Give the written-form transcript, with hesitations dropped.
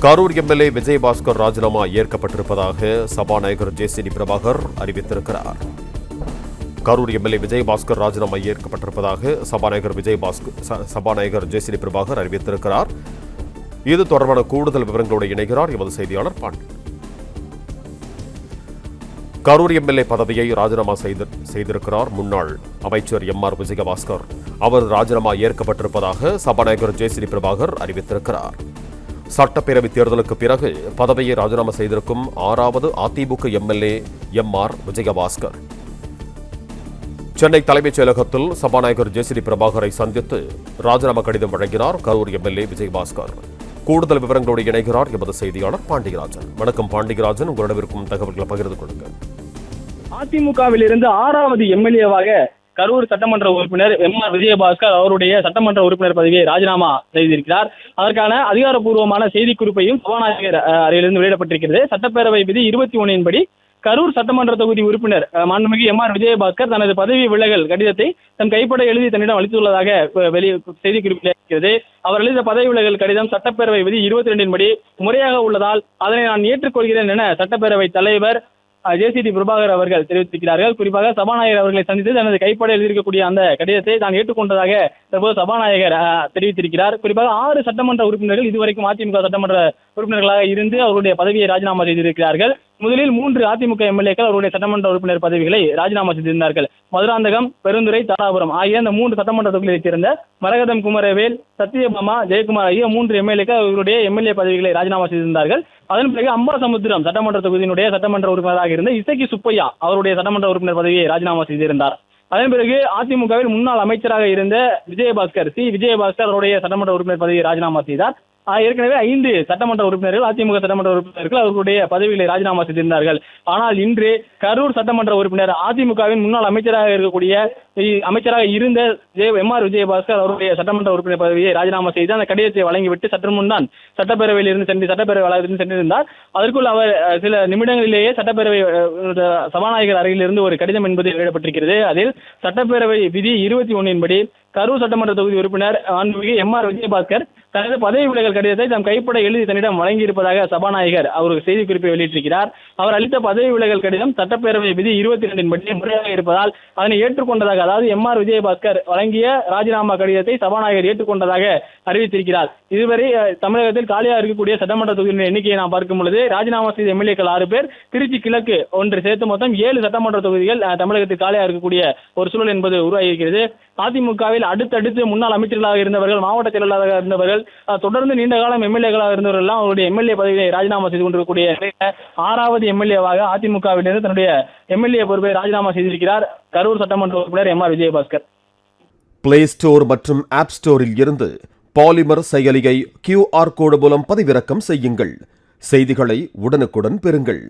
Karur MLA Vijayabaskar ராஜினாமா ஏற்கப்பட்டிருப்பதாக சபாநாயகர் JCD Prabhakar அறிவித்திருக்கிறார். கரூர் எம்எல்ஏ விஜயபாஸ்கர் ராஜினாமா ஏற்கப்பட்டிருப்பதாக சபாநாயகர் ஜேசிடி பிரபாகர் அறிவித்திருக்கிறார். இது தொடர்பான கூடுதல் விவரங்களோடு இணைகிறார் எமது செய்தியாளர் பாண்டி. கரூர் எம்எல்ஏ பதவியை ராஜினாமா செய்திருக்கிறார் முன்னாள் அமைச்சர் எம்.ஆர். விஜயபாஸ்கர். அவர் ராஜினாமா ஏற்கப்பட்டிருப்பதாக சபாநாயகர் ஜேசிடி பிரபாகர் அறிவித்திருக்கிறார். சட்டப்பேரவைத் தேர்தலுக்கு பிறகு பதவியை ராஜினாமா செய்திருக்கும் 6வது அதிமுக எம்எல்ஏ எம்.ஆர். விஜயபாஸ்கர் சென்னை தலைமைச் செயலகத்தில் சபாநாயகர் ஜேசிடி பிரபாகரை சந்தித்து ராஜினாமா கடிதம் வழங்கினார் கரூர் எம்எல்ஏ விஜயபாஸ்கர். கூடுதல் விவரங்களோடு இணைகிறார் எமது செய்தியாளர் பாண்டியராஜன். வணக்கம் பாண்டியராஜன், உங்களிடம் இருக்கும் தகவல்களை பகிர்ந்து கொள்ளுங்க. அதிமுகவில் இருந்து 6வது எம்எல்ஏவாக கரூர் சட்டமன்ற உறுப்பினர் எம்.ஆர். விஜயபாஸ்கர் அவருடைய சட்டமன்ற உறுப்பினர் பதவியை ராஜினாமா செய்திருக்கிறார். அதற்கான அதிகாரப்பூர்வமான செய்திக்குறிப்பையும் சபாநாயகர் அறையிலிருந்து வெளியிடப்பட்டிருக்கிறது. சட்டப்பேரவை விதி 21 படி கரூர் சட்டமன்ற தொகுதி உறுப்பினர் மாண்புமிகு எம்.ஆர். விஜயபாஸ்கர் தனது பதவி விலகல் கடிதத்தை தன் கைப்பட எழுதி தன்னிடம் அளித்துள்ளதாக செய்திக்குறிப்பில் இருக்கிறது. அவர் எழுதிய பதவி விலகல் கடிதம் சட்டப்பேரவை விதி 22 படி முறையாக உள்ளதால் அதனை நான் ஏற்றுக்கொள்கிறேன் என சட்டப்பேரவை தலைவர் ஜேசிடி பிரபாகர் அவர்கள் தெரிவித்திருக்கிறார்கள். குறிப்பாக சபாநாயகர் அவர்களை சந்தித்து தனது கைப்பட எழுதியிருக்கக்கூடிய அந்த கடிதத்தை தான் ஏற்றுக்கொண்டதாக தற்போது சபாநாயகர் தெரிவித்திருக்கிறார். குறிப்பாக 6 சட்டமன்ற உறுப்பினர்கள் இதுவரைக்கும் அதிமுக சட்டமன்ற உறுப்பினர்களாக இருந்து அவருடைய பதவியை ராஜினாமா செய்திருக்கிறார்கள். முதலில் 3 அதிமுக எம்எல்ஏக்கள் அவருடைய சட்டமன்ற உறுப்பினர் பதவிகளை ராஜினாமா செய்திருந்தார்கள். மதுராந்தகம், பெருந்துறை, தாராபுரம் ஆகிய அந்த 3 சட்டமன்ற தொகுதிகளைச் சேர்ந்த மரகதம் குமரவேல், சத்தியபாமா, ஜெயக்குமார் ஆகிய 3 எம்எல்ஏக்கள் அவருடைய எம்எல்ஏ பதவிகளை ராஜினாமா செய்திருந்தார்கள். அதன் பிறகு அம்பாசமுத்திரம் சட்டமன்ற தொகுதியினுடைய சட்டமன்ற உறுப்பினராக இருந்த இசக்கி சுப்பையா அவருடைய சட்டமன்ற உறுப்பினர் பதவியை ராஜினாமா செய்திருந்தார். அதன் பிறகு அதிமுகவில் முன்னாள் அமைச்சராக இருந்த விஜயபாஸ்கர் அவருடைய சட்டமன்ற உறுப்பினர் பதவியை ராஜினாமா செய்தார். ஏற்கனவே 5 சட்டமன்ற உறுப்பினர்கள் அதிமுக சட்டமன்ற உறுப்பினர்கள் அவர்களுடைய பதவிகளை ராஜினாமா செய்திருந்தார்கள். ஆனால் இன்று கரூர் சட்டமன்ற உறுப்பினர் அதிமுகவின் முன்னாள் அமைச்சராக இருந்த எம்.ஆர். விஜயபாஸ்கர் அவருடைய சட்டமன்ற உறுப்பினர் பதவியை ராஜினாமா செய்து அந்த கடிதத்தை வழங்கிவிட்டு சற்று முன் தான் சட்டப்பேரவையில் இருந்து சட்டப்பேரவை வளாகத்திலிருந்து சென்றிருந்தார். அதற்குள் அவர் சில நிமிடங்களிலேயே சட்டப்பேரவை சபாநாயகர் அறையிலிருந்து ஒரு கடிதம் என்பது வெளியிடப்பட்டிருக்கிறது. அதில் சட்டப்பேரவை விதி 21 படி கரூர் சட்டமன்ற தொகுதி உறுப்பினர் எம்.ஆர். விஜயபாஸ்கர் தனது பதவி விலகல் கடிதத்தை தம் கைப்பட எழுதி தன்னிடம் வழங்கியிருப்பதாக சபாநாயகர் அவர் செய்திக்குறிப்பை வெளியிட்டிருக்கிறார். அவர் அளித்த பதவி விலகல் கடிதம் சட்டப்பேரவை விதி 22 படி முறையாக இருப்பதால் அதனை ஏற்றுக்கொண்டதாக, அதாவது எம்.ஆர். விஜயபாஸ்கர் வழங்கிய ராஜினாமா கடிதத்தை சபாநாயகர் ஏற்றுக்கொண்டதாக அறிவித்திருக்கிறார். இதுவரை தமிழகத்தில் காலியாக இருக்கக்கூடிய சட்டமன்ற தொகுதியின் எண்ணிக்கையை நாம் பார்க்கும் பொழுது ராஜினாமா செய்த எம்எல்ஏக்கள் 6 பேர், திருச்சி கிழக்கு ஒன்று சேர்த்து மொத்தம் 7 சட்டமன்ற தொகுதிகள் தமிழகத்தில் காலியாக இருக்கக்கூடிய ஒரு சூழல் என்பது உருவாகியிருக்கிறது. அதிமுகவில் அடுத்தடுத்து முன்னாள் அமைச்சர்களாக இருந்தவர்கள், மாவட்ட செயலாளராக இருந்தவர்கள், தொடர்ந்து நீண்ட காலம் எம்எல்ஏக்களாக இருந்தவர்கள் எல்லாம் அவருடைய எம்எல்ஏ பதவியை ராஜினாமா செய்து கொண்டிருக்கக்கூடிய 6வது எம்எல்ஏவாக அதிமுகவிலிருந்து தன்னுடைய எம்எல்ஏ பொறுப்பை ராஜினாமா செய்திருக்கிறார் கரூர் சட்டமன்ற உறுப்பினர் எம்.ஆர். விஜயபாஸ்கர். பிளே ஸ்டோர் மற்றும் ஆப் ஸ்டோரில் இருந்து பாலிமர் செயலியை QR கோடு மூலம் பதிவிறக்கம் செய்யுங்கள். செய்திகளை உடனுக்குடன் பெறுங்கள்.